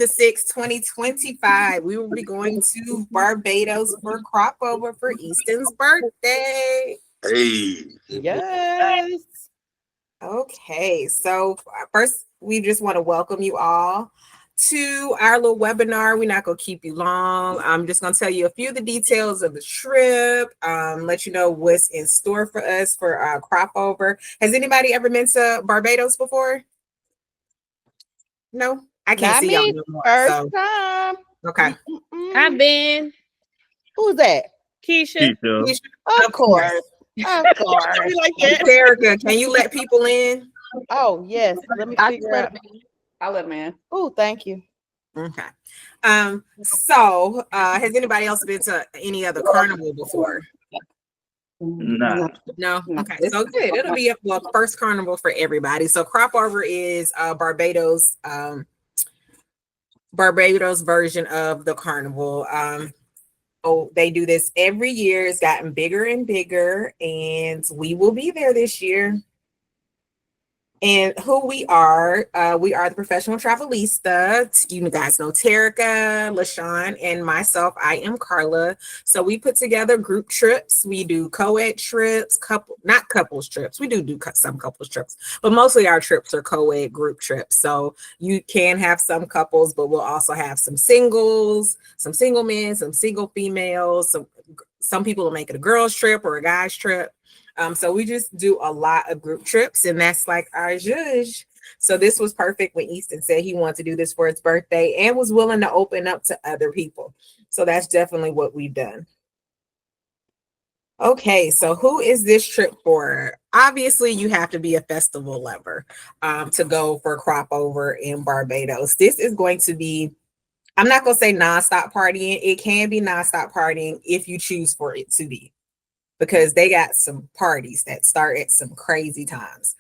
the 6th, 2025. We will be going to Barbados for Crop Over for Easton's birthday. Hey. Yes. Okay, so first, we just want to welcome you all to our little webinar. We're not going to keep you long. I'm just going to tell you a few of the details of the trip, let you know what's in store for us for Crop Over. Has anybody ever been to Barbados before? No? I can't Not see me. y'all no more. First So, time. okay. I've been. Who's that? Keisha. Of course. Of course. We like that. Erica, can you let people in? Oh, yes. Let me figure out. I'll let man. Oh, thank you. Okay. So has anybody else been to any other carnival before? Nah. No. Okay. So good. It'll be a first carnival for everybody. So Crop Over is Barbados version of the carnival. Oh, they do this every year. It's gotten bigger and bigger, and we will be there this year. And who we are the professional travelista. You guys know Terica, LaShawn, and myself. I am Carla. So we put together group trips. We do co-ed trips, not couples trips. We do some couples trips, but mostly our trips are co-ed group trips. So you can have some couples, but we'll also have some singles, some single men, some single females. Some people will make it a girls trip or a guys trip. So we just do a lot of group trips, and that's like our zhuzh. So this was perfect when Easton said he wanted to do this for his birthday and was willing to open up to other people. So that's definitely what we've done. Okay, so who is this trip for? Obviously, you have to be a festival lover to go for Crop Over in Barbados. This is going to be, I'm not going to say nonstop partying. It can be nonstop partying if you choose for it to be, because they got some parties that start at some crazy times.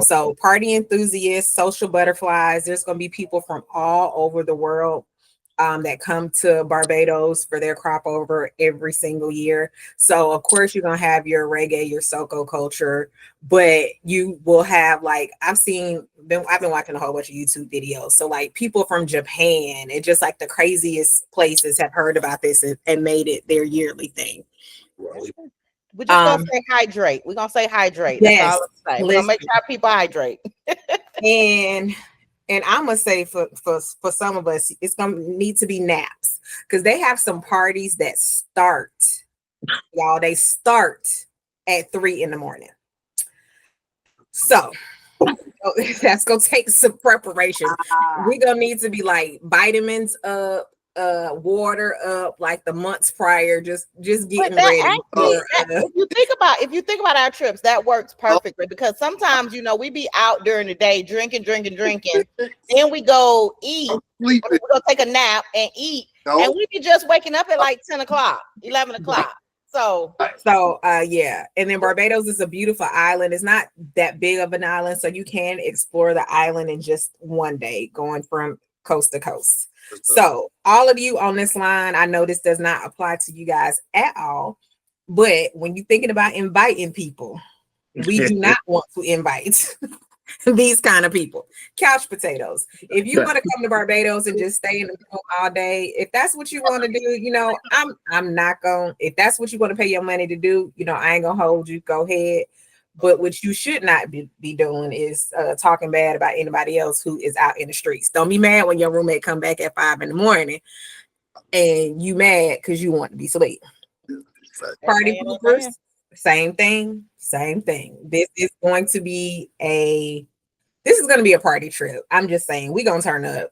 So party enthusiasts, social butterflies, there's going to be people from all over the world that come to Barbados for their Crop Over every single year. So of course you're going to have your reggae, your Soca culture, but you will have, like, I've been watching a whole bunch of YouTube videos. So like people from Japan and just like the craziest places have heard about this and made it their yearly thing. We're just gonna say hydrate. We're gonna say hydrate. That's Yes, all I'm saying. We're gonna make sure people hydrate. and I'm gonna say for some of us, it's gonna need to be naps, because they have some parties that start, y'all. They start at 3 a.m. So that's gonna take some preparation. We're gonna need to be like vitamins up, water up, like the months prior, just getting ready. If you think about our trips, that works perfectly, because sometimes we be out during the day drinking, then we go eat, we go take a nap and eat, and we be just waking up at like 10 o'clock, 11 o'clock. So yeah. And then Barbados is a beautiful island. It's not that big of an island, so you can explore the island in just one day, going from coast to coast. So all of you on this line, I know this does not apply to you guys at all, but when you're thinking about inviting people, we do not want to invite these kind of people. Couch potatoes. If you want to come to Barbados and just stay in the room all day, if that's what you want to do, I'm not going. If that's what you want to pay your money to do, I ain't gonna hold you. Go ahead. But what you should not be doing is talking bad about anybody else who is out in the streets. Don't be mad when your roommate come back at 5 a.m. and you mad because you want to be asleep. Party poopers, same thing. This is going to be a party trip. I'm just saying, we're gonna turn up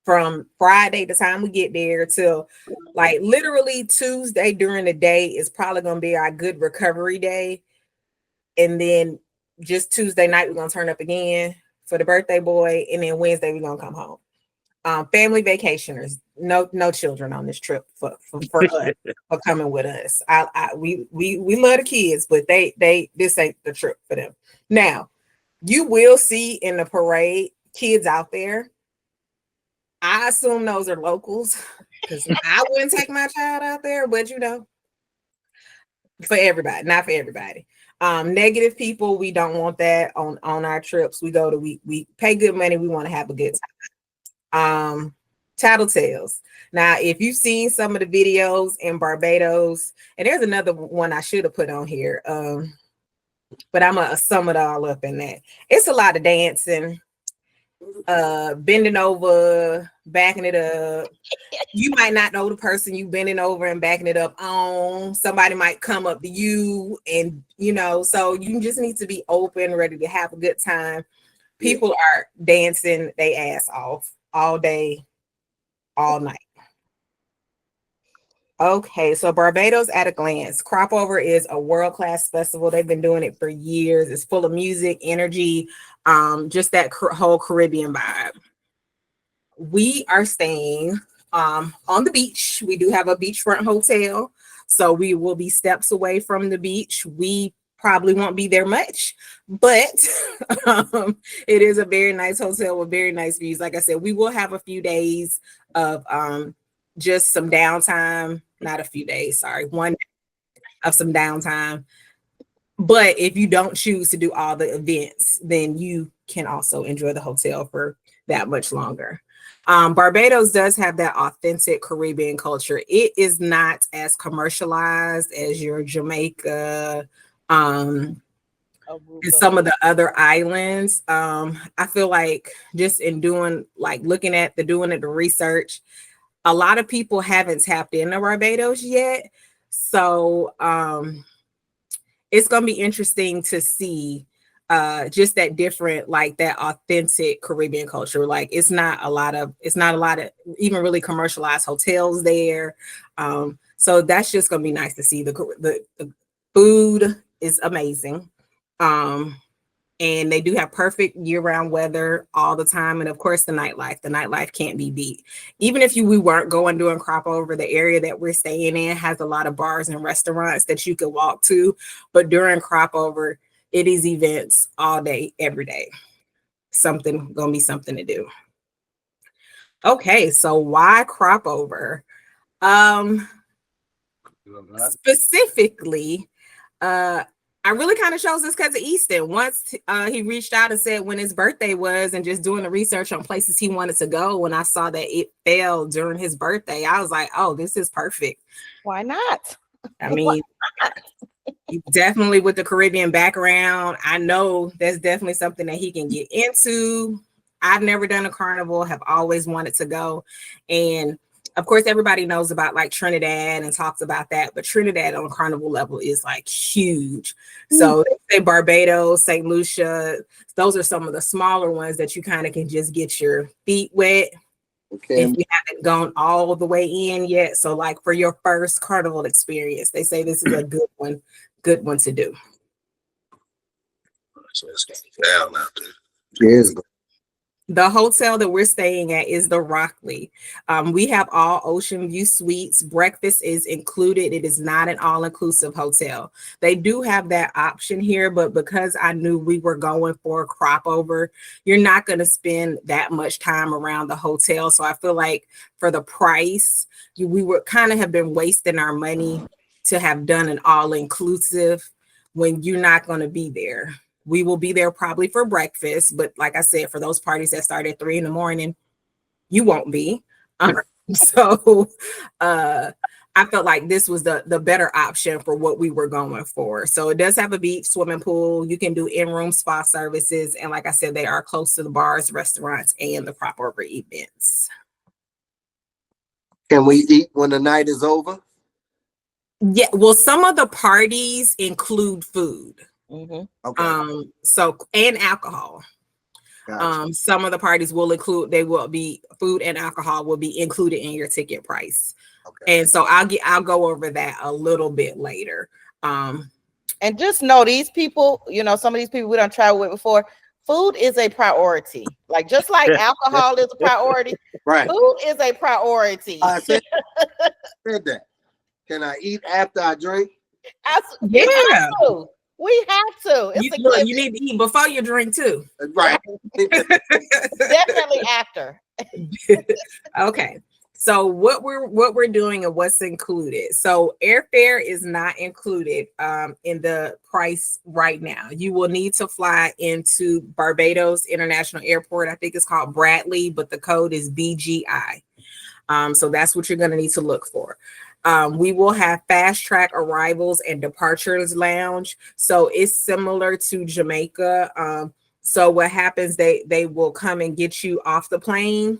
from Friday, the time we get there, till like literally Tuesday during the day is probably gonna be our good recovery day. And then just Tuesday night, we're going to turn up again for the birthday boy. And then Wednesday, we're going to come home. Family vacationers, no children on this trip for us, for coming with us. We love the kids, but this ain't the trip for them. Now, you will see in the parade kids out there. I assume those are locals, because I wouldn't take my child out there, but for everybody, not for everybody. Negative people, we don't want that on our trips. We pay good money, we want to have a good time. Tattletales. Now, if you've seen some of the videos in Barbados, and there's another one I should have put on here, but I'm gonna sum it all up in that. It's a lot of dancing, bending over, backing it up. You might not know the person you bending over and backing it up on. Somebody might come up to you, and so you just need to be open, ready to have a good time. People are dancing their ass off all day, all night. Okay, so Barbados at a glance. Crop Over is a world-class festival. They've been doing it for years. It's full of music, energy, just that whole Caribbean vibe. We are staying on the beach. We do have a beachfront hotel, so we will be steps away from the beach. We probably won't be there much, but it is a very nice hotel with very nice views. Like I said, we will have a few days of just some downtime. Not a few days, sorry, 1 day of some downtime. But if you don't choose to do all the events, then you can also enjoy the hotel for that much longer. Barbados does have that authentic Caribbean culture. It is not as commercialized as your Jamaica, and some of the other islands. I feel like just in doing the research, a lot of people haven't tapped into Barbados yet. So it's going to be interesting to see just that different, like that authentic Caribbean culture. Like it's not a lot of even really commercialized hotels there. So that's just going to be nice to see. The food is amazing. And they do have perfect year-round weather all the time. And of course, the nightlife can't be beat. Even if we weren't doing Crop Over, the area that we're staying in has a lot of bars and restaurants that you could walk to. But during Crop Over, it is events all day, every day. Gonna be something to do. Okay, so why Crop Over? Specifically, I really kind of chose this because of Easton. Once he reached out and said when his birthday was, and just doing the research on places he wanted to go, when I saw that it fell during his birthday, I was like, oh, this is perfect. Why not? I mean, definitely with the Caribbean background, I know that's definitely something that he can get into. I've never done a carnival, have always wanted to go. And of course, everybody knows about like Trinidad and talks about that, but Trinidad on carnival level is like huge. So they say Barbados, St. Lucia, those are some of the smaller ones that you kind of can just get your feet wet. Okay. If you haven't gone all the way in yet. So like for your first carnival experience, they say this is a good one to do. Yes. The hotel that we're staying at is the Rockley. We have all ocean view suites. Breakfast is included. It is not an all-inclusive hotel. They do have that option here, but because I knew we were going for a Crop Over, you're not going to spend that much time around the hotel. So I feel like for the price, we were kind of have been wasting our money to have done an all-inclusive when you're not going to be there. We will be there probably for breakfast, but like I said, for those parties that start at 3 a.m, you won't be. So I felt like this was the better option for what we were going for. So it does have a beach, swimming pool. You can do in-room spa services. And like I said, they are close to the bars, restaurants, and the Crop Over events. Can we eat when the night is over? Yeah, well, some of the parties include food. Mm-hmm. Okay. So and alcohol. Gotcha. Some of the parties will include, they will be food and alcohol will be included in your ticket price. Okay. And so I'll go over that a little bit later. And just know these people, some of these people we don't travel with before, food is a priority. Like just like alcohol is a priority, right? Food is a priority. I said that. Can I eat after I drink? Yeah. We have to. You need to eat before you drink too. Right. Definitely after. Okay. So what we're doing and what's included. So airfare is not included in the price right now. You will need to fly into Barbados International Airport. I think it's called Bradley, but the code is BGI. So that's what you're going to need to look for. We will have fast track arrivals and departures lounge. So it's similar to Jamaica. So what happens, they will come and get you off the plane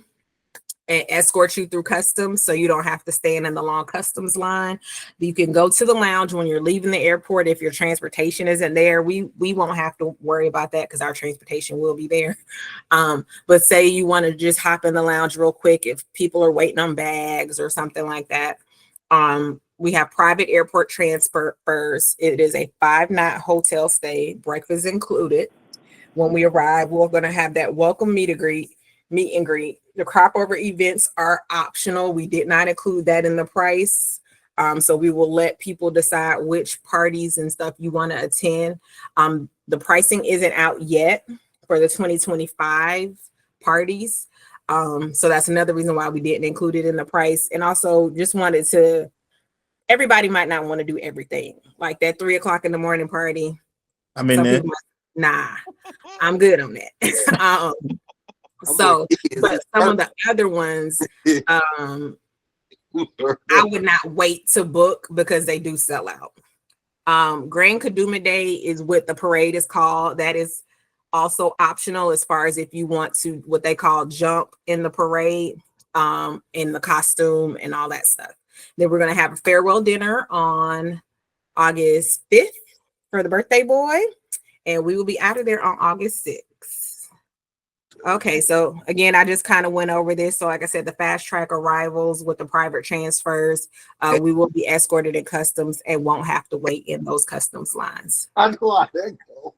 and escort you through customs, so you don't have to stand in the long customs line. You can go to the lounge when you're leaving the airport. If your transportation isn't there, we won't have to worry about that because our transportation will be there. But say you want to just hop in the lounge real quick if people are waiting on bags or something like that. We have private airport transfers. It is a 5-night hotel stay, breakfast included. When we arrive, we're going to have that welcome meet and greet. The crop over events are optional. We did not include that in the price. So we will let people decide which parties and stuff you want to attend. The pricing isn't out yet for the 2025 parties. So that's another reason why we didn't include it in the price. And also just wanted to, everybody might not want to do everything. Like that 3 o'clock in the morning party. I'm in there. Nah, I'm good on that. So, but some of the other ones, I would not wait to book because they do sell out. Grand Kadooment Day is what the parade is called. That is also optional as far as if you want to, what they call jump in the parade, in the costume and all that stuff. Then we're going to have a farewell dinner on August 5th for the birthday boy. And we will be out of there on August 6th. Okay, so again, I just kind of went over this. So like I said, the fast track arrivals with the private transfers, we will be escorted in customs and won't have to wait in those customs lines. I know how that go.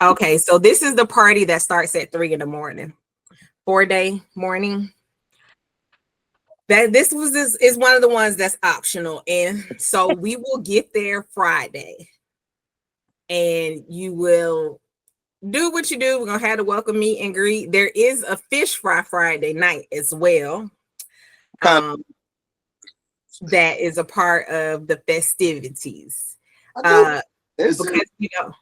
Okay, so this is the party that starts at 3 in the morning. Foreday Morning. This is one of the ones that's optional. And so we will get there Friday. And you will do what you do. We're going to have to welcome meet and greet. There is a fish fry Friday night as well. That is a part of the festivities. Because, you know,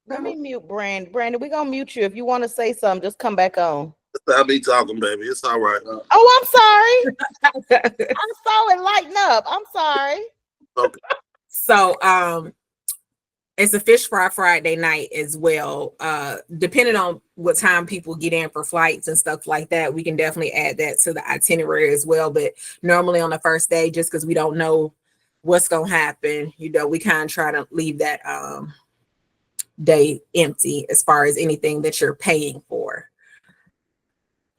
let me mute Brandon. Brandon, we're going to mute you. If you want to say something, just come back on. I'll be talking, baby. It's all right. Oh, I'm sorry. I saw it lighten up. I'm sorry. Okay. So, it's a fish fry Friday night as well. Depending on what time people get in for flights and stuff like that, we can definitely add that to the itinerary as well. But normally on the first day, just because we don't know what's going to happen, you know, we kind of try to leave that day empty as far as anything that you're paying for.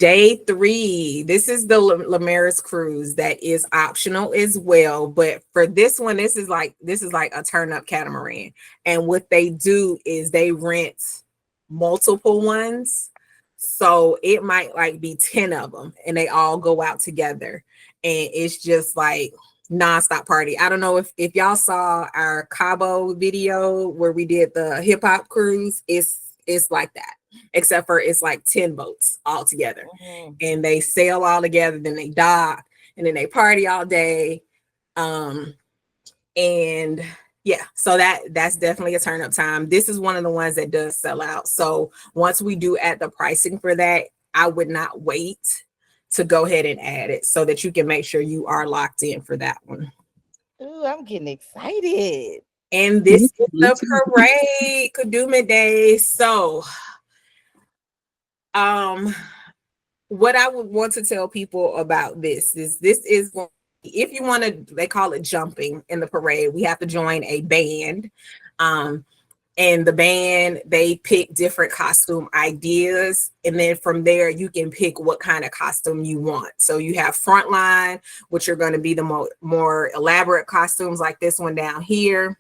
Day 3, this is the Lamaris cruise that is optional as well. But for this one, this is like a turn up catamaran. And what they do is they rent multiple ones. So it might like be 10 of them and they all go out together. And it's just like nonstop party. I don't know if y'all saw our Cabo video where we did the hip hop cruise. It's like that. Except for it's like 10 boats all together. And they sail all together, then they dock, and then they party all day. And yeah, so that's definitely a turn up time. This is one of the ones that does sell out. So once we do add the pricing for that, I would not wait to go ahead and add it so that you can make sure you are locked in for that one. Ooh, I'm getting excited. And this is the parade, Kadooment Day. So what I would want to tell people about this is if you want to, they call it jumping in the parade, we have to join a band. And the band, they pick different costume ideas. And then from there, you can pick what kind of costume you want. So you have frontline, which are going to be the more elaborate costumes like this one down here.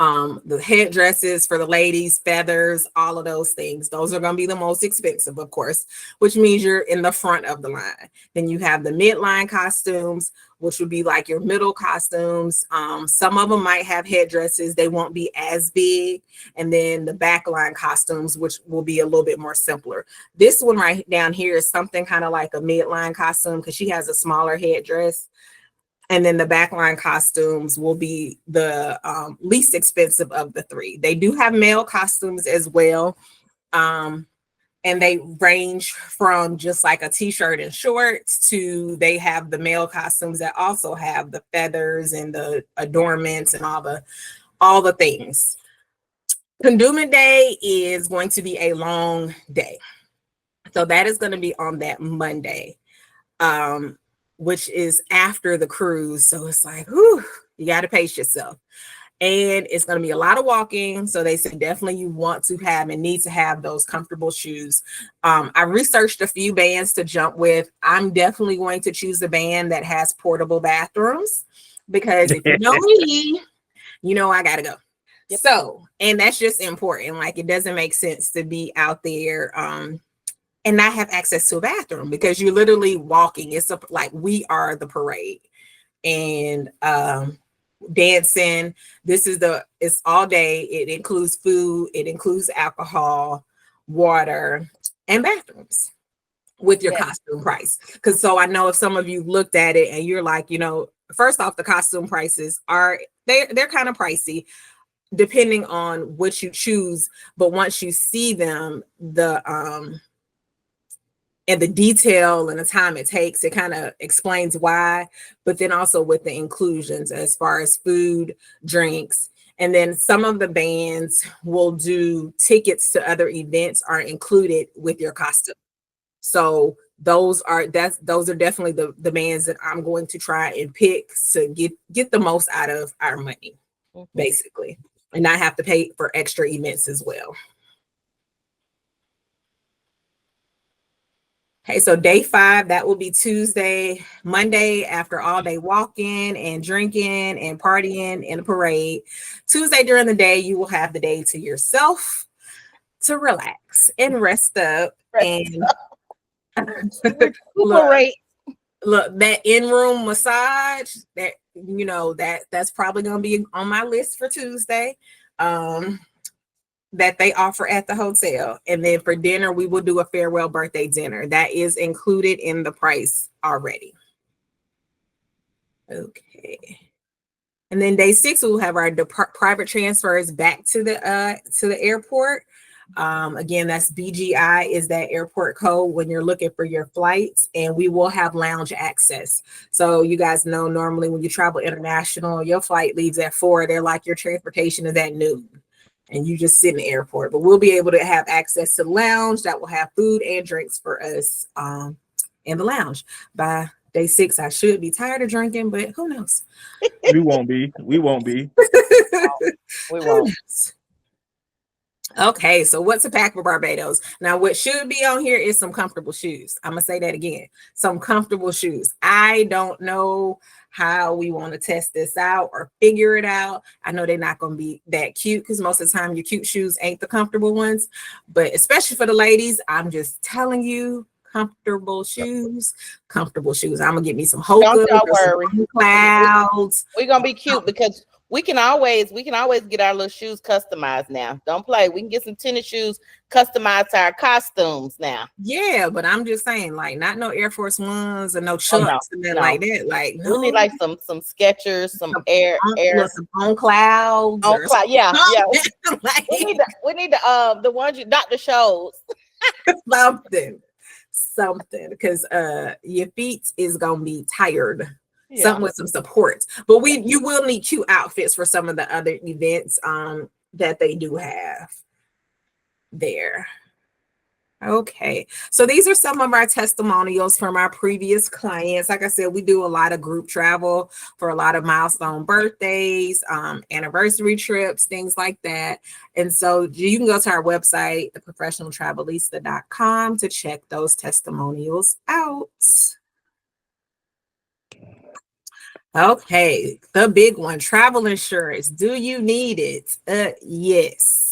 The headdresses for the ladies, feathers, all of those things. Those are going to be the most expensive, of course, which means you're in the front of the line. Then you have the midline costumes, which would be like your middle costumes. Some of them might have headdresses. They won't be as big. And then the backline costumes, which will be a little bit more simpler. This one right down here is something kind of like a midline costume because she has a smaller headdress. And then the backline costumes will be the least expensive of the 3. They do have male costumes as well. And they range from just like a t-shirt and shorts to they have the male costumes that also have the feathers and the adornments and all the things. Kadooment Day is going to be a long day. So that is going to be on that Monday, which is after the cruise. So it's like, whew, you got to pace yourself. And it's going to be a lot of walking. So they say definitely you want to have and need to have those comfortable shoes. I researched a few bands to jump with. I'm definitely going to choose a band that has portable bathrooms because if you know me, you know I got to go. Yep. So, and that's just important. Like, it doesn't make sense to be out there and not have access to a bathroom because you're literally walking. It's like we are the parade and dancing. It's all day. It includes food. It includes alcohol, water, and bathrooms with your costume price. Because so I know if some of you looked at it and you're like, first off, the costume prices they're kind of pricey, depending on what you choose, but once you see them, and the detail and the time it takes, it kind of explains why, but then also with the inclusions as far as food, drinks, and then some of the bands will do tickets to other events are included with your costume. So those are definitely the bands that I'm going to try and pick to get the most out of our money, basically. And not have to pay for extra events as well. Okay, so day 5, that will be Tuesday, Monday after all day walking and drinking and partying in a parade. Tuesday during the day, you will have the day to yourself to relax and rest up. Look, that in-room massage that's probably going to be on my list for Tuesday that they offer at the hotel. And then for dinner, we will do a farewell birthday dinner. That is included in the price already. Okay. And then day 6, we'll have our private transfers back to the airport. Again, that's BGI is that airport code when you're looking for your flights, and we will have lounge access. So you guys know normally when you travel international, your flight leaves at 4. They're like your transportation is at noon and you just sit in the airport, but we'll be able to have access to the lounge that will have food and drinks for us in the lounge. By day 6, I should be tired of drinking, but who knows? We won't be. We won't. Okay, so what's a pack for Barbados? Now, what should be on here is some comfortable shoes. I'm going to say that again. Some comfortable shoes. I don't know how we want to test this out or figure it out. I know they're not going to be that cute because most of the time your cute shoes ain't the comfortable ones. But especially for the ladies, I'm just telling you, comfortable shoes. I'm going to get me some Hoka, some clouds. We're going to be cute because we can always get our little shoes customized now. Don't play. We can get some tennis shoes customized to our costumes now. Yeah, but I'm just saying, like, not no Air Force Ones and no Chucks and then like that. Like, we need like some Skechers, some air some on clouds. Yeah. Like, we need the ones you Dr. shows. something because your feet is gonna be tired. Yeah. Something with some support, but you will need cute outfits for some of the other events that they do have there. Okay, so these are some of our testimonials from our previous clients. Like I said, we do a lot of group travel for a lot of milestone birthdays, anniversary trips, things like that. And so you can go to our website, theprofessionaltravelista.com, to check those testimonials out. Okay, the big one, travel insurance. Do you need it? Yes.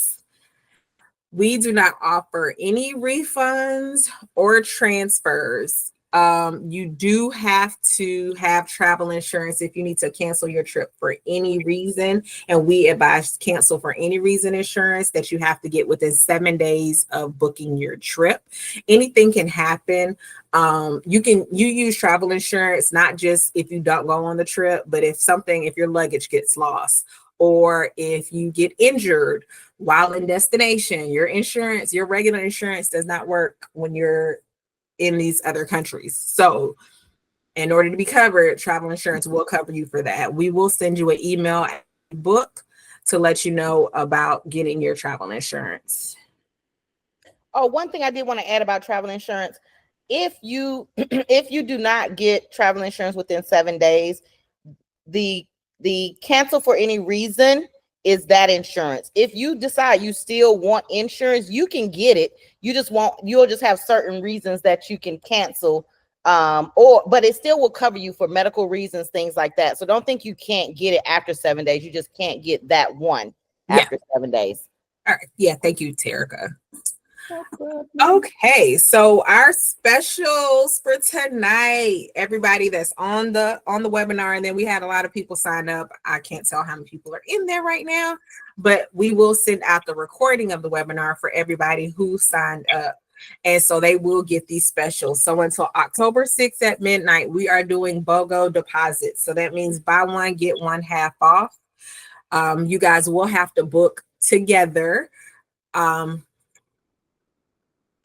We do not offer any refunds or transfers. You do have to have travel insurance if you need to cancel your trip for any reason. And we advise cancel for any reason insurance that you have to get within 7 days of booking your trip. Anything can happen. You use travel insurance, not just if you don't go on the trip, but if your luggage gets lost or if you get injured while in destination, your insurance, your regular insurance does not work when you're in these other countries. So in order to be covered, travel insurance will cover you for that. We will send you an email book to let you know about getting your travel insurance. Oh, one thing I did want to add about travel insurance. If you if you do not get travel insurance within 7 days, the cancel for any reason is that insurance. If you decide you still want insurance, you can get it. You'll just have certain reasons that you can cancel, but it still will cover you for medical reasons, things like that. So don't think you can't get it after 7 days. You just can't get that one after 7 days. All right. Yeah, thank you, Terica. Okay, so our specials for tonight, everybody that's on the webinar, and then we had a lot of people sign up. I can't tell how many people are in there right now, but we will send out the recording of the webinar for everybody who signed up, and so they will get these specials. So until October 6th at midnight, we are doing BOGO deposits. So that means buy one get one half off. You guys will have to book together.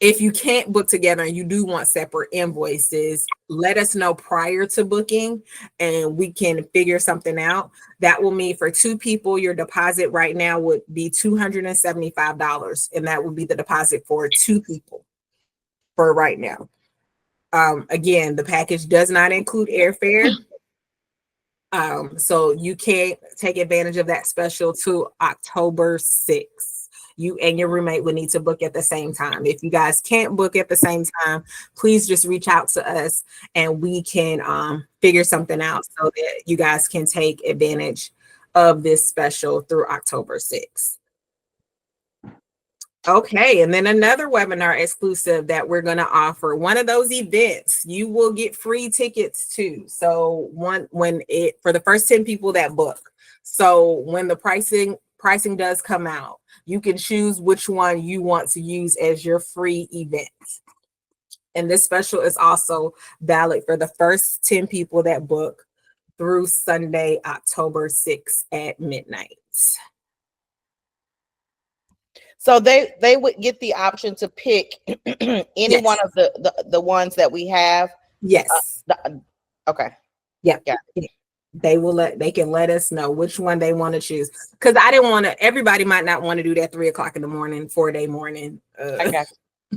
If you can't book together and you do want separate invoices, let us know prior to booking and we can figure something out. That will mean for 2 people, your deposit right now would be $275, and that would be the deposit for 2 people for right now. Again, the package does not include airfare. So you can't take advantage of that special to October 6th. You and your roommate would need to book at the same time. If you guys can't book at the same time, please just reach out to us and we can figure something out so that you guys can take advantage of this special through October 6th. Okay, and then another webinar exclusive that we're going to offer, one of those events you will get free tickets to. So for the first 10 people that book. So when the pricing does come out, you can choose which one you want to use as your free event. And this special is also valid for the first 10 people that book through Sunday, October 6th at midnight. So they would get the option to pick any one of the ones that we have. Yes. Okay. Yeah. They can let us know which one they want to choose. Because everybody might not want to do that 3 o'clock in the morning, Foreday morning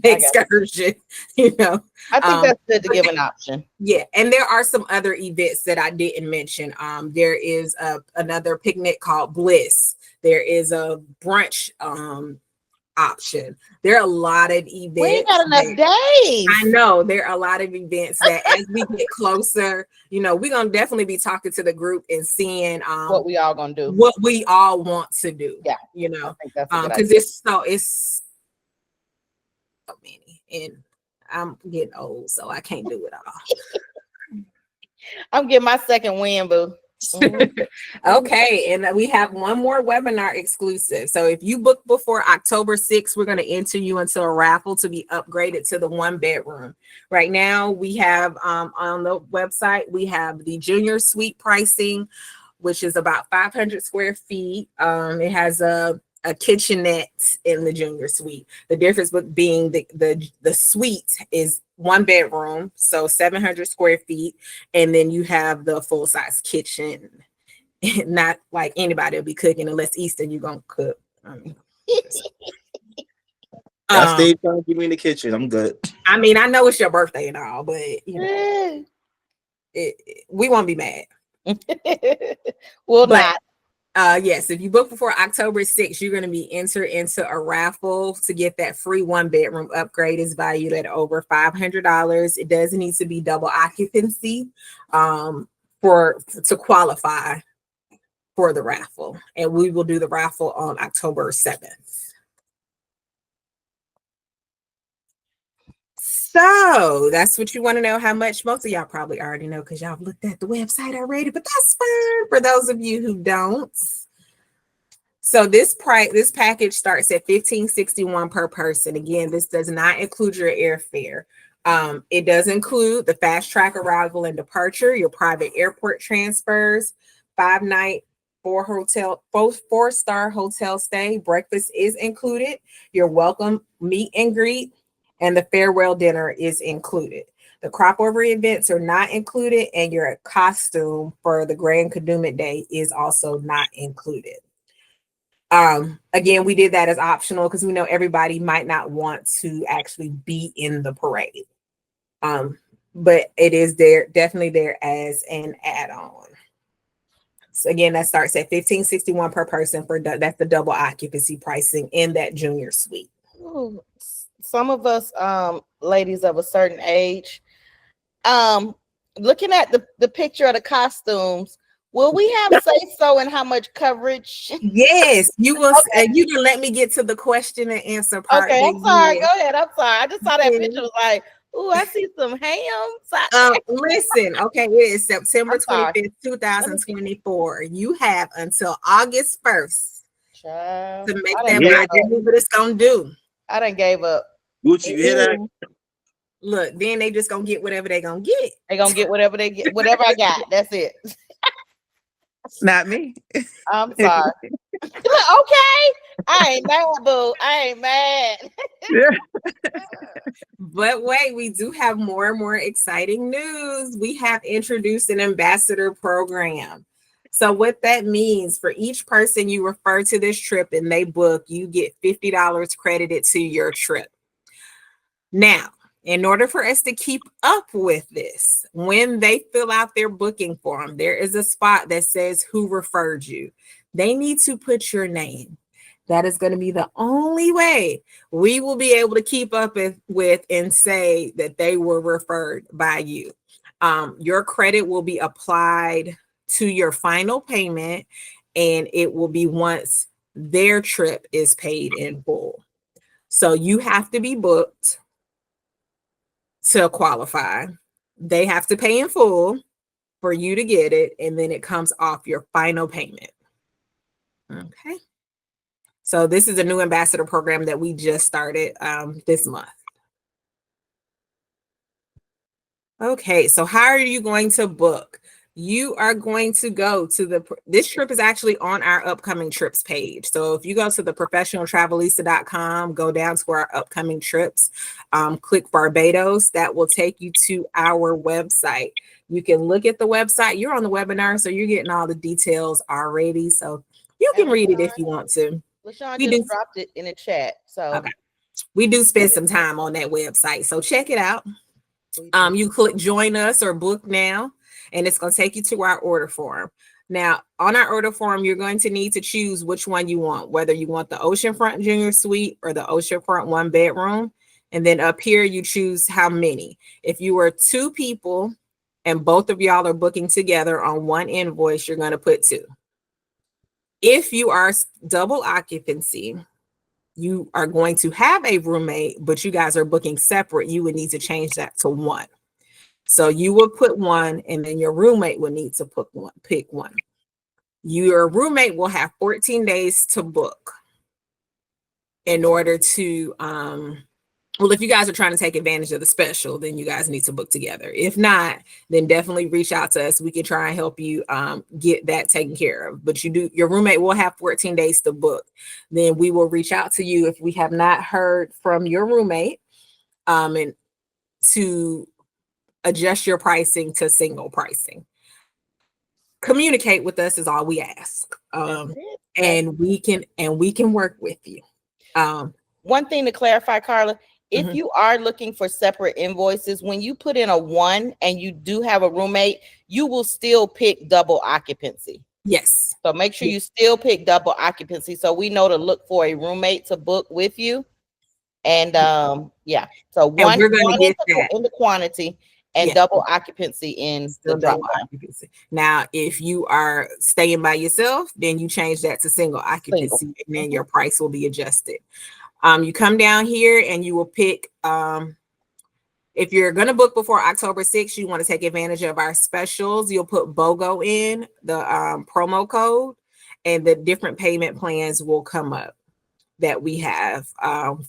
excursion, you know. I think that's good to give an option. Yeah, and there are some other events that I didn't mention. There is another picnic called Bliss. There is a brunch option. There are a lot of events. We ain't got enough days. I know there are a lot of events that as we get closer, you know, we're gonna definitely be talking to the group and seeing what we all gonna do, what we all want to do. Yeah, you know, I think that's because it's so many, and I'm getting old, so I can't do it all. I'm getting my second win, boo. Okay, and we have one more webinar exclusive. So if you book before October 6th, we're going to enter you into a raffle to be upgraded to the 1-bedroom. Right now, we have on the website, we have the junior suite pricing, which is about 500 square feet. It has a kitchenette in the junior suite. The difference being the suite is 1 bedroom, so 700 square feet, and then you have the full size kitchen. Not like anybody will be cooking unless Easter you're gonna cook. I stay trying to give me in the kitchen. I'm good. I mean, I know it's your birthday and all, but you know, we won't be mad. Not. Yes, if you book before October 6th, you're going to be entered into a raffle to get that free 1-bedroom upgrade. Is valued at over $500. It does need to be double occupancy to qualify for the raffle, and we will do the raffle on October 7th. So that's what you want to know. How much? Most of y'all probably already know because y'all looked at the website already, but that's fine for those of you who don't. So this package starts at $1,561 per person. Again, this does not include your airfare. It does include the fast track arrival and departure, your private airport transfers, 5-night 4-star hotel stay. Breakfast is included. Your welcome meet and greet, and the farewell dinner is included. The crop over events are not included, and your costume for the Grand Kadooment Day is also not included. Again, we did that as optional because we know everybody might not want to actually be in the parade. But it is there, definitely there as an add-on. So again, that starts at $15.61 per person that's the double occupancy pricing in that junior suite. Ooh, some of us ladies of a certain age, looking at the picture of the costumes, will we have say so in how much coverage? Yes, you will. Okay. You can let me get to the question and answer part. Okay, I'm sorry. Yes. Go ahead. I'm sorry. I just saw that Yes. picture. Was like, ooh, I see some hams. Listen, okay, it is September I'm sorry. 25th, 2024. You have until August 1st Child, to make I that done gave budget. up. What it's gonna do. I done gave up. Gucci, you hear that? Look, then they just gonna get whatever they gonna get. They gonna get whatever they get, whatever I got. That's it. Not me. I'm sorry. Okay. I ain't mad, boo. I ain't mad. But wait, we do have more and more exciting news. We have introduced an ambassador program. So what that means, for each person you refer to this trip and they book, you get $50 credited to your trip. Now, in order for us to keep up with this, when they fill out their booking form, there is a spot that says who referred you. They need to put your name. That is going to be the only way we will be able to keep up with and say that they were referred by you. Your credit will be applied to your final payment, and it will be once their trip is paid in full. So you have to be booked to qualify. They have to pay in full for you to get it, and then it comes off your final payment. Okay. So this is a new ambassador program that we just started this month. Okay, so how are you going to book? You are going to go to this trip is actually on our upcoming trips page. So if you go to the professionaltravelista.com, go down to our upcoming trips, click Barbados, that will take you to our website. You can look at the website. You're on the webinar, so you're getting all the details already. So you can read it if you want to. LaShawn just dropped it in the chat. So okay. We do spend some time on that website. So check it out. You click join us or book now, and it's going to take you to our order form. Now, on our order form, you're going to need to choose which one you want, whether you want the oceanfront junior suite or the oceanfront 1-bedroom. And then up here, you choose how many. If you were 2 people and both of y'all are booking together on one invoice, you're going to put 2. If you are double occupancy, you are going to have a roommate, but you guys are booking separate. You would need to change that to 1. So you will put 1, and then your roommate will need to pick 1. Your roommate will have 14 days to book in order to, well, if you guys are trying to take advantage of the special, then you guys need to book together. If not, then definitely reach out to us. We can try and help you get that taken care of. But your roommate will have 14 days to book. Then we will reach out to you if we have not heard from your roommate, and to adjust your pricing to single pricing. Communicate with us is all we ask. And we can work with you. One thing to clarify, Carla, if you are looking for separate invoices, when you put in a 1 and you do have a roommate, you will still pick double occupancy. Yes. So make sure you still pick double occupancy, so we know to look for a roommate to book with you. And yeah, so one we're going to get that in the quantity and double occupancy in the drop occupancy. Now, if you are staying by yourself, then you change that to single occupancy, and then your price will be adjusted. You come down here and you will pick, if you're going to book before October 6th, you want to take advantage of our specials. You'll put BOGO in the promo code, and the different payment plans will come up. that we have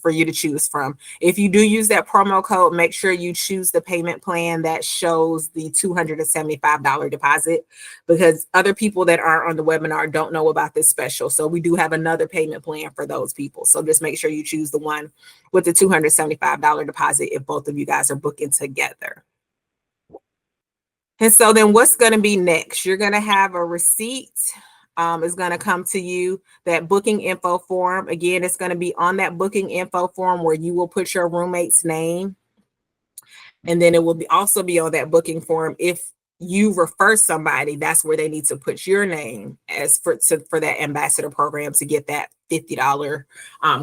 for you to choose from. If you do use that promo code, make sure you choose the payment plan that shows the $275 deposit, because other people that aren't on the webinar don't know about this special. So we do have another payment plan for those people. So just make sure you choose the one with the $275 deposit if both of you guys are booking together. And so then what's going to be next? You're going to have a receipt. Is going to come to you, that booking info form. Again, it's going to be on that booking info form where you will put your roommate's name. And then it will also be on that booking form. If you refer somebody, that's where they need to put your name as for that ambassador program to get that $50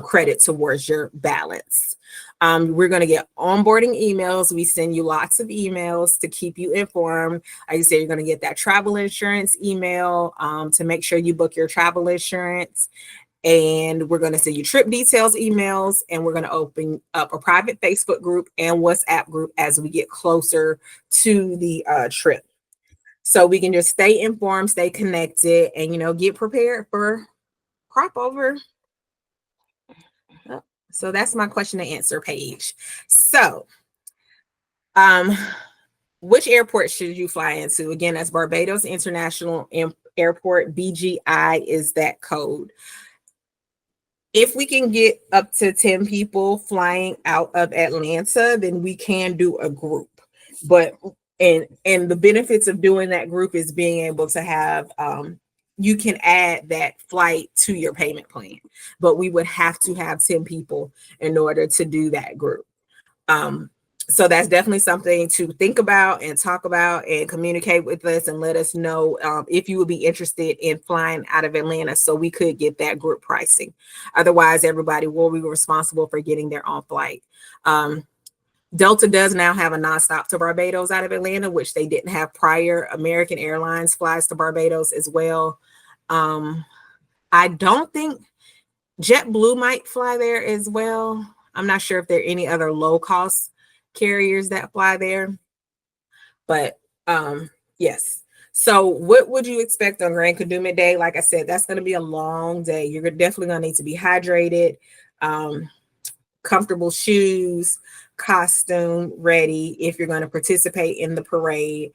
credit towards your balance. We're going to get onboarding emails. We send you lots of emails to keep you informed. Like I said, you're going to get that travel insurance email to make sure you book your travel insurance. And we're going to send you trip details emails, and we're going to open up a private Facebook group and WhatsApp group as we get closer to the trip. So we can just stay informed, stay connected, and, get prepared for crop over. So that's my question and answer page. So, which airport should you fly into? Again, that's Barbados International Airport. BGI is that code. If we can get up to 10 people flying out of Atlanta, then we can do a group. But and the benefits of doing that group is being able to have you can add that flight to your payment plan, but we would have to have 10 people in order to do that group. So that's definitely something to think about and talk about and communicate with us and let us know if you would be interested in flying out of Atlanta so we could get that group pricing. Otherwise, everybody will be responsible for getting their own flight. Delta does now have a nonstop to Barbados out of Atlanta, which they didn't have prior. American Airlines flies to Barbados as well. I don't think JetBlue might fly there as well. I'm not sure if there are any other low-cost carriers that fly there. But yes. So what would you expect on Grand Kadooment Day? Like I said, that's going to be a long day. You're definitely going to need to be hydrated, comfortable shoes, costume ready if you're going to participate in the parade,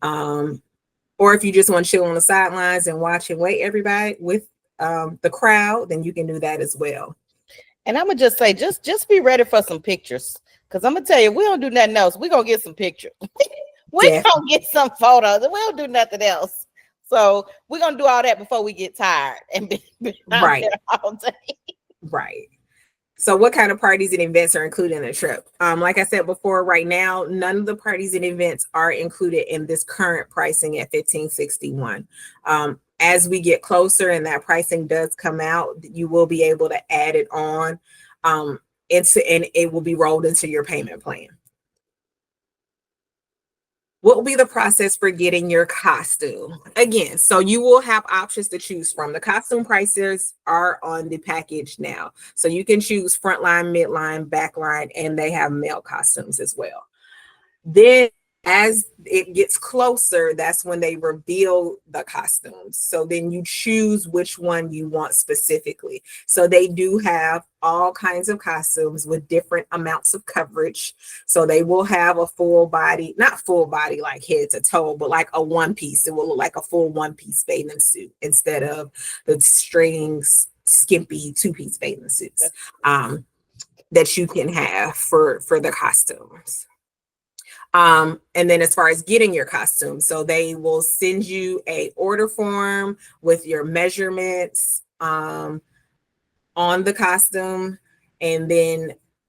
or if you just want to chill on the sidelines and watch and wait everybody with the crowd, then you can do that as well. And I'm gonna just say, just be ready for some pictures, because I'm gonna tell you, we don't do nothing else. We're gonna get some pictures. We're gonna get some photos, and we don't do nothing else. So we're gonna do all that before we get tired and be right all day. Right. So what kind of parties and events are included in the trip? Like I said before, right now, none of the parties and events are included in this current pricing at $1,561. As we get closer and that pricing does come out, you will be able to add it on and it will be rolled into your payment plan. What will be the process for getting your costume? Again, so you will have options to choose from. The costume prices are on the package now. So you can choose frontline, midline, backline, and they have male costumes as well. Then as it gets closer, that's when they reveal the costumes. So then you choose which one you want specifically. So they do have all kinds of costumes with different amounts of coverage. So they will have a full body, not full body like head to toe, but like a one piece. It will look like a full one piece bathing suit instead of the strings, skimpy two-piece bathing suits that you can have for the costumes. And then as far as getting your costume, so they will send you a order form with your measurements on the costume. And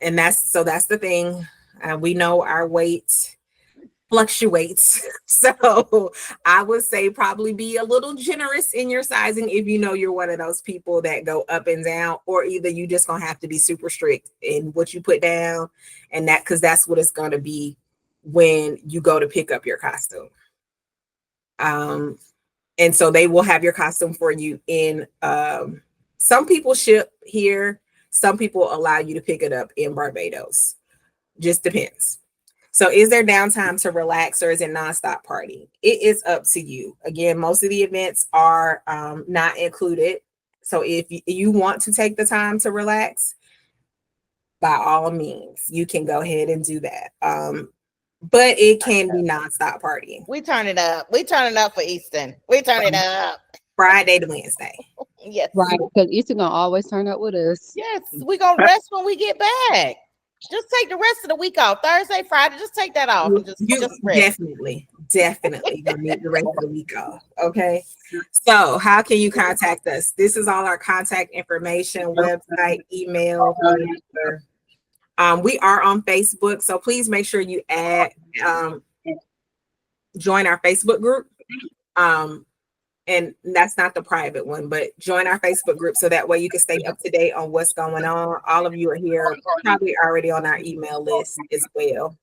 that's the thing. We know our weight fluctuates. So I would say probably be a little generous in your sizing if you know you're one of those people that go up and down, or either you just gonna have to be super strict in what you put down, and because that's what it's gonna be when you go to pick up your costume. And so they will have your costume for you in some people ship here, some people allow you to pick it up in Barbados. Just depends. So is there downtime to relax, or is it nonstop party? It is up to you. Again, most of the events are not included So if you want to take the time to relax, by all means, you can go ahead and do that. But it can be nonstop partying. We turn it up. We turn it up for Easton. We turn it up. Friday to Wednesday. Yes. Right, because Easter gonna always turn up with us. Yes, we gonna rest when we get back. Just take the rest of the week off. Thursday, Friday, just take that off and just rest. Definitely gonna need the rest of the week off. Okay. So how can you contact us? This is all our contact information, website, email. We are on Facebook, so please make sure you join our Facebook group. And that's not the private one, but join our Facebook group so that way you can stay up to date on what's going on. All of you are here, probably already on our email list as well.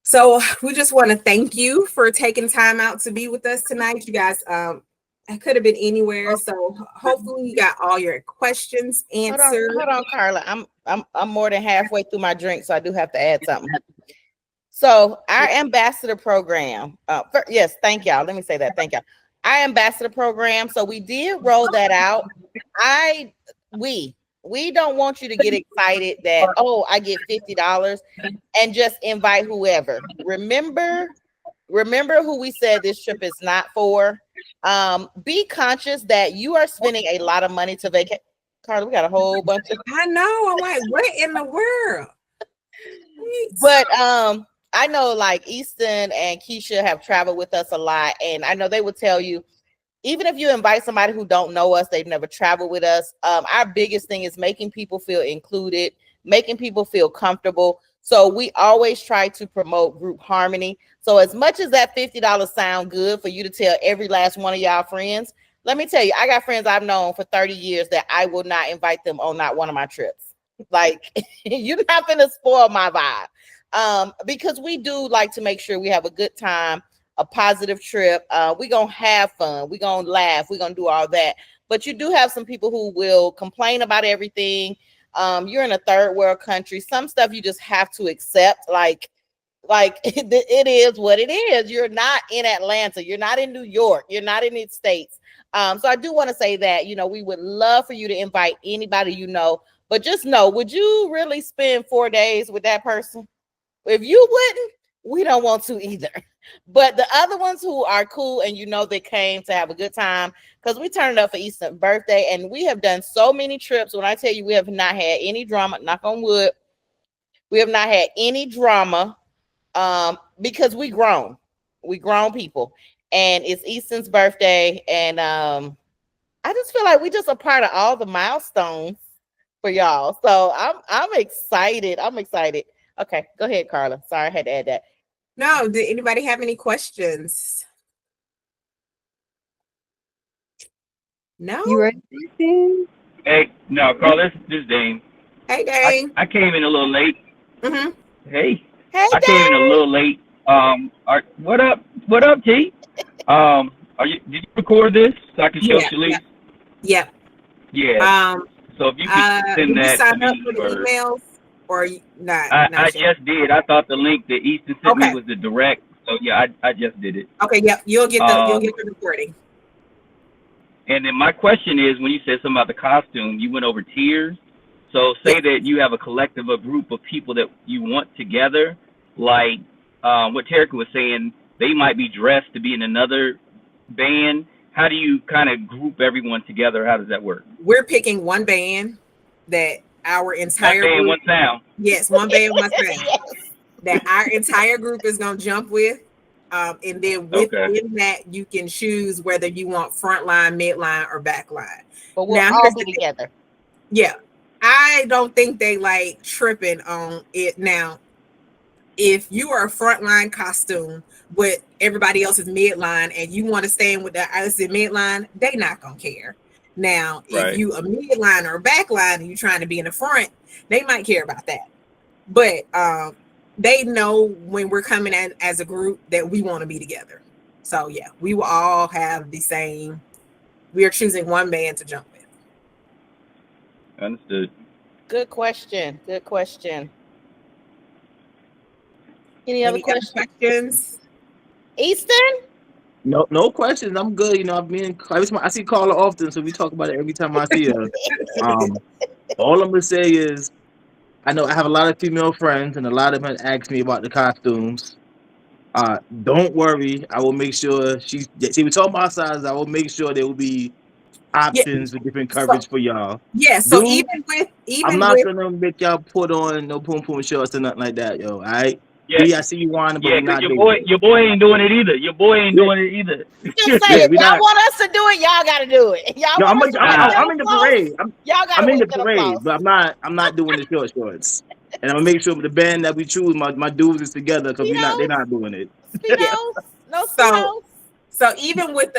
So we just want to thank you for taking time out to be with us tonight. You guys, I could have been anywhere, so hopefully you got all your questions answered. Hold on, Carla. I'm more than halfway through my drink, so I do have to add something. So our ambassador program, yes, thank y'all. Let me say that. Thank y'all. Our ambassador program. So we did roll that out. We don't want you to get excited that, oh, I get $50 and just invite whoever. Remember who we said this trip is not for. Be conscious that you are spending a lot of money to vacate. Carla, we got a whole bunch of. I know. I'm like, what in the world? But I know like Easton and Keisha have traveled with us a lot, and I know they would tell you, even if you invite somebody who don't know us, they've never traveled with us, our biggest thing is making people feel included, making people feel comfortable. So we always try to promote group harmony. So as much as that $50 sound good for you to tell every last one of y'all friends, let me tell you, I got friends I've known for 30 years that I will not invite them on not one of my trips. Like, you're not going to spoil my vibe. Because we do like to make sure we have a good time, a positive trip. We're going to have fun. We're going to laugh. We're going to do all that. But you do have some people who will complain about everything. You're in a third world country. Some stuff you just have to accept. Like it is what it is. You're not in Atlanta. You're not in New York. You're not in these states. So I do want to say that, we would love for you to invite anybody you know. But just know, would you really spend 4 days with that person? If you wouldn't, we don't want to either. But the other ones who are cool and they came to have a good time, because we turned up for Easton's birthday, and we have done so many trips. When I tell you we have not had any drama, knock on wood, we have not had any drama because we grown people, and it's Easton's birthday, and I just feel like we just a part of all the milestones for y'all. So I'm excited. Okay, go ahead, Carla. Sorry, I had to add that. No, did anybody have any questions? No? You ready? Hey, no, Carla, this is Dane. Hey, Dane. I came in a little late. Mm-hmm. Hey, Hey, I came in a little late. What up, T? Did you record this so I can show Shalise? Yeah. Yeah. So if you could send that sign to up me for the emails or not? I just did. I thought the link that Easton sent me was the direct. So yeah, I just did it. Okay, yeah, you'll get the recording. And then my question is, when you said something about the costume, you went over tiers. So say that you have a collective, a group of people that you want together, like what Terica was saying, they might be dressed to be in another band. How do you kind of group everyone together? How does that work? We're picking one band that our entire one band, group, one sound. Yes, one band, one sound. That our entire group is going to jump with. And then within that, you can choose whether you want front line, midline, or back line. But we'll all be together. Yeah. I don't think they like tripping on it. Now, if you are a frontline costume, but everybody else is midline, and you want to stay in with the midline, they not gonna care. Now, if you a midline or a backline and you're trying to be in the front, they might care about that. But they know when we're coming in as a group that we want to be together. So yeah, we will all have the same. We are choosing one band to jump with. Understood. Good question. Any other questions? Easton? No questions. I'm good. You know, I see Carla often, so we talk about it every time I see her. All I'm gonna say is, I know I have a lot of female friends, and a lot of them have asked me about the costumes. Don't worry, I will make sure see, we talking about sizes. I will make sure there will be Yeah. options with different So coverage for y'all. yeah. So Dude, I'm even not with gonna make y'all put on no pom pom shorts or nothing like that, yo. All right. Yeah, B, I see you whining, but yeah, we're because not doing it. your boy ain't doing it either. Your boy ain't Yeah, doing it either. Just say yeah, if we y'all not. want us to do it, y'all gotta do it. Y'all Yo, want us to wear I'm them in the clothes, parade. y'all gotta I'm in wear the them parade, clothes. but I'm not doing the short shorts. And I'm gonna make sure the band that we choose, my dudes is together because they're Speedos, not doing it. yeah. speedos, no So speedos. so even with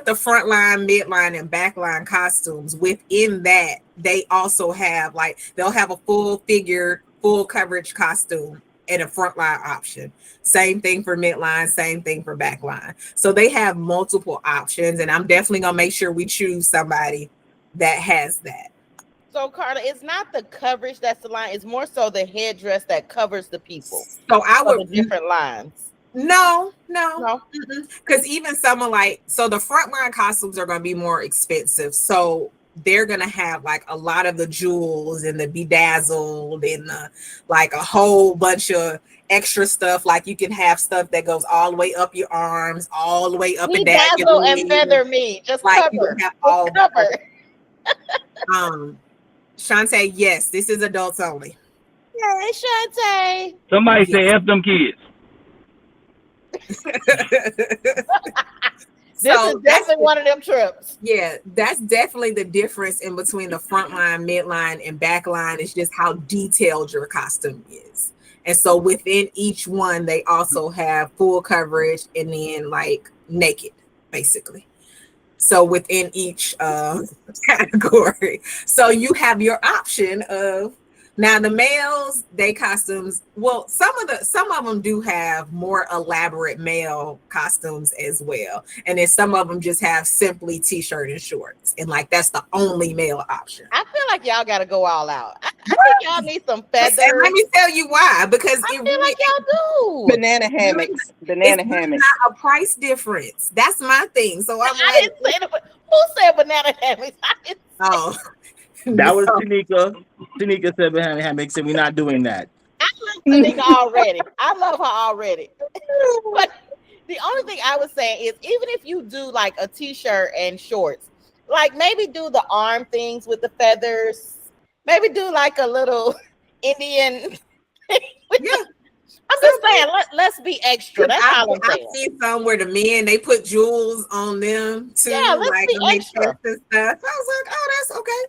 the front line, midline, and backline costumes, within that, they also have like they'll have a full figure, full coverage costume and a frontline option. Same thing for midline, same thing for backline. So they have multiple options, and I'm definitely gonna make sure we choose somebody that has that. So Carla, it's not the coverage that's the line, it's more so the headdress that covers the people So I for the would different lines. no, No. because even someone like the frontline costumes are going to be more expensive, so they're going to have like a lot of the jewels and the bedazzled and like a whole bunch of extra stuff. Like you can have stuff that goes all the way up your arms, all the way up and down your Bedazzle and legs. feather me. Just Like you cover. can have Just all cover. Shantae, yes, this is adults only. Hey, Shantae. Somebody Yes. say F them kids. This is definitely one of them trips. Yeah, that's definitely the difference in between the front line, midline, and back line. Is just how detailed your costume is. And so within each one, they also have full coverage and then like naked, basically. So within each category. So you have your option of now the males, they costumes. Well, some of them do have more elaborate male costumes as well. And then some of them just have simply t-shirt and shorts. And like that's the only male option. I feel like y'all gotta go all out. I think y'all need some feathers. And let me tell you why. Because I feel like y'all do. Banana hammocks. Banana it's really hammocks. not a price difference. That's my thing. So I'm I didn't say that. Who said banana hammocks? I didn't say oh. That was Tanika. Tanika said behind hammocks, and we're not doing that. I love Tanika already. I love her already. But the only thing I was saying is even if you do like a t-shirt and shorts, like maybe do the arm things with the feathers, maybe do like a little Indian. Yeah. I'm just saying, let's be extra. That's all I'm saying. I've seen some where the men they put jewels on them too, Yeah, let's like be when they extra. test and stuff. I was like, oh, that's okay.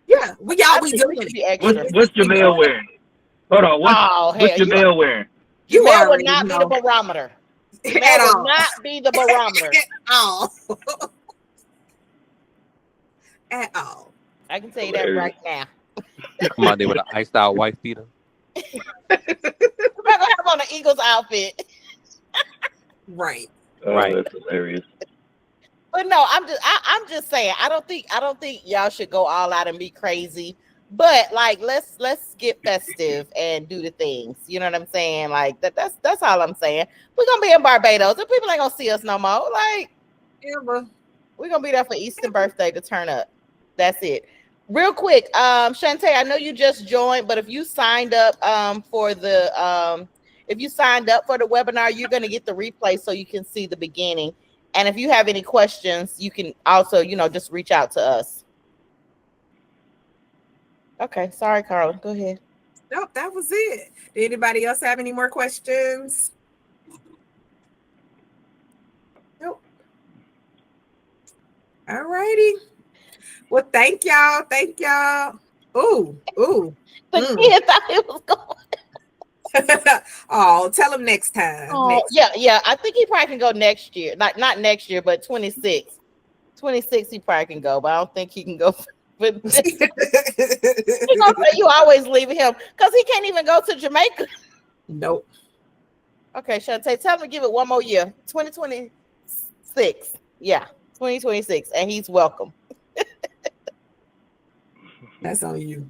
Yeah, we doing it. What's Jamel wearing? Hold on. What's Jamel wearing? You Jamel would already not be know. the barometer. At Jamel all. would not be the barometer. At all. At all. I can tell you that right now. Come on, there with an iced out white beater. We're gonna have on an Eagles outfit. Right. Right. That's hilarious. But no, I'm just saying, I don't think y'all should go all out and be crazy. But like let's get festive and do the things. You know what I'm saying? Like that's all I'm saying. We're gonna be in Barbados and people ain't gonna see us no more. Like we're gonna be there for Easter birthday to turn up. That's it. Real quick, Shantae, I know you just joined, but if you signed up for the webinar, you're gonna get the replay so you can see the beginning. And if you have any questions, you can also, just reach out to us. Okay, sorry, Carla. Go ahead. Nope, that was it. Did anybody else have any more questions? Nope. All righty. Well, thank y'all. Thank y'all. Ooh. The kid thought it was going. Oh, tell him next time. Oh, yeah. I think he probably can go next year. Not next year, but 26. 26, he probably can go, but I don't think he can go. But he gonna say you always leaving him because he can't even go to Jamaica. Nope. Okay, Shantae, tell him to give it one more year. 2026. Yeah, 2026, and he's welcome. That's on you.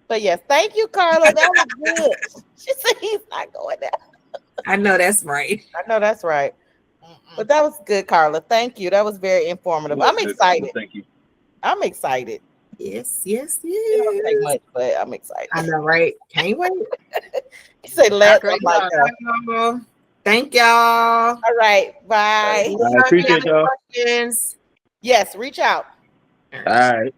But yes, thank you, Carla. That was good. She said he's not going there. I know that's right. I know that's right. But that was good, Carla. Thank you. That was very informative. I'm excited. Thank you. I'm excited. Yes, yes, It don't take yes. much, but I'm excited. I know, right? Can't wait. You say let's. Great I'm like, job. Thank y'all. all right, bye. I appreciate y'all. Questions. Yes, reach out. All right.